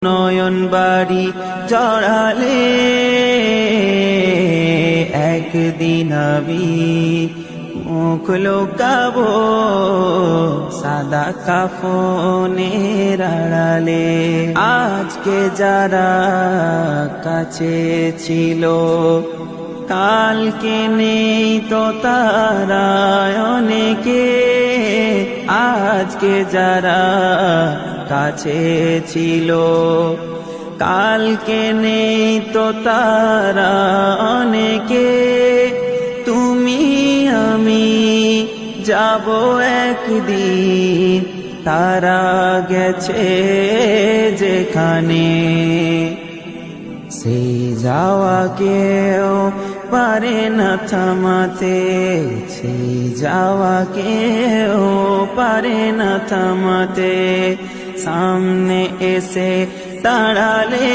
নয়ন বাড়ি জড়ালে একদিন আমি মুখ লুকাবো সাদা কাফনের আড়ালে। আজকে যারা কাছে ছিল কালকে নেই তো তারা অনেকে। আজকে যারা কাছে ছিল কালকে নেই তো তারা অনেকে। তুমি আমি যাব একদিন তারা গেছে যেখানে। সেই যাওয়া কেউ পারে না থামাতে, সেই যাওয়া কেউ পারে না থামাতে। সামনে এসে দাঁড়ালে